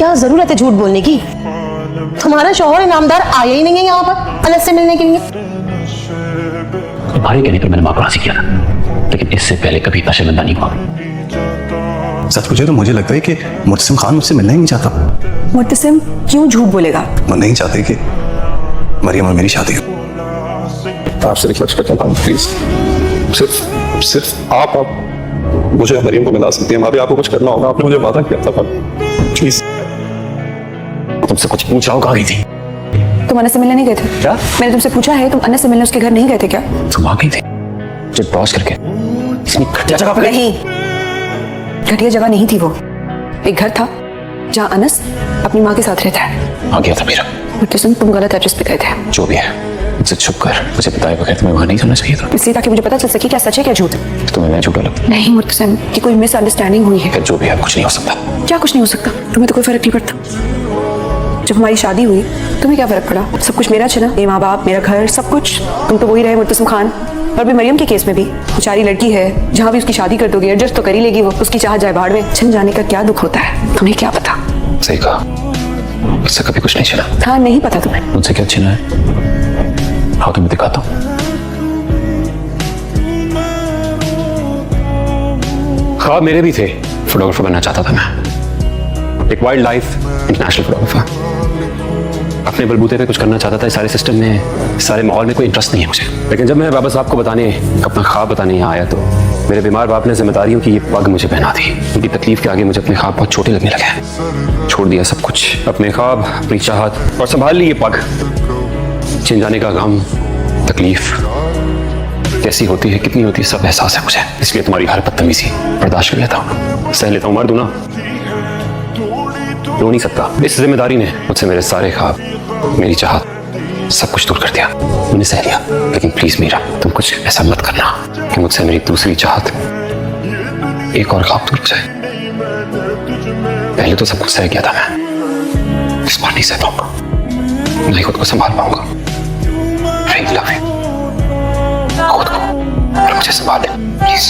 क्या जरूरत है झूठ बोलने की? तुम्हारा शौहर इनामदार आया ही नहीं है यहाँ पर अनस से मिलने के लिए। तुम्हारे कहने पर मैंने माँ को राजी किया था, लेकिन इससे पहले कभी नशेबंदा नहीं हुआ। सच पूछे तो मुझे लगता है कि मुर्तसिम खान मुझसे मिलना ही नहीं चाहता। मुर्तसिम क्यों झूठ बोलेगा? वो नहीं चाहते कि मरियम और मेरी शादी हो। आपसे रिक्वेस्ट करता हूँ प्लीज, सिर्फ आप मुझे मरियम को मिला सकती हैं। अभी आपको कुछ करना होगा, आपने मुझे वादा किया था प्लीज। तुमसे कुछ पूछा होगा गई थी? तुम अनस से मिलने नहीं गए थे क्या? मैंने तुमसे पूछा है, तुम अनस से मिलने उसके घर नहीं गए थे क्या? तुम आ गई थी जब ब्रॉश करके इतनी घटिया जगह पे? नहीं, घटिया जगह नहीं थी वो। एक घर था जहाँ अनस अपनी माँ के साथ रहता है। आ गया था मेरा। मुर्तसिम तुम गलत एड्रेस पे गए थे। जो भी है मुझसे छुप कर मुझे बताए बगैर तुम्हें वहां नहीं जाना चाहिए था। इसलिए ताकि मुझे पता चल सके क्या सच है क्या झूठ। तुम्हें मैं झूठा लगता? नहीं मुर्तसिम, कि कोई मिसअंडरस्टैंडिंग हुई है। फिर जो भी है कुछ नहीं हो सकता। क्या कुछ नहीं हो सकता? तुम्हें तो कोई फर्क नहीं पड़ता। जब हमारी शादी हुई तुम्हें क्या फर्क पड़ा? सब कुछ मेरा था, मेरे माँ बाप, मेरा घर, सब कुछ। तुम तो वही रहे मुर्तसिम खान। और भी मरियम के केस में भी बेचारी लड़की है, जहाँ भी उसकी शादी कर दोगे एडजस्ट तो कर ही लेगी वो। उसकी चाह जाए भाड़ में, छिन जाने का क्या दुख होता है तुम्हें क्या पता? सही कहा, मुझसे कभी कुछ नहीं छिना। हाँ नहीं पता तुम्हें मुझसे क्या छिना है? हाँ तुम्हें दिखाता हूँ। ख्वाब मेरे भी थे, फोटोग्राफर बनना चाहता था मैं, एक वाइल्ड लाइफ इंटरनेशनल फोटोग्राफर। अपने बलबूते पे कुछ करना चाहता था। इस सारे सिस्टम में, इस सारे माहौल में कोई इंटरेस्ट नहीं है मुझे। लेकिन जब मैं बाबा साहब को बताने, अपना ख्वाब बताने यहाँ आया तो मेरे बीमार बाप ने जिम्मेदारियों की ये पग मुझे पहना दी। उनकी तकलीफ के आगे मुझे अपने ख्वाब बहुत छोटे लगने लगे। छोड़ दिया सब कुछ, अपने ख्वाब, अपनी चाहत, और संभाल ली ये पग। छिन जाने का गम, तकलीफ कैसी होती है, कितनी होती है, सब एहसास है मुझे। इसलिए तुम्हारी हर बदतमीजी बर्दाश्त कर लेता हूँ, सह लेता हूँ। मर्द हूं ना, रो नहीं सकता। इस जिम्मेदारी ने मुझसे मेरे सारे ख्वाब, मेरी चाहत, सब कुछ दूर कर दिया। मैंने सह लिया, लेकिन प्लीज मीरा तुम कुछ ऐसा मत करना कि मुझसे मेरी दूसरी चाहत, एक और ख्वाब दूर हो जाए। पहले तो सब कुछ सह गया था मैं, इस बार नहीं सह पाऊंगा, नहीं खुद को संभाल पाऊंगा। I love you। खुद को और मुझे संभाल ले प्लीज।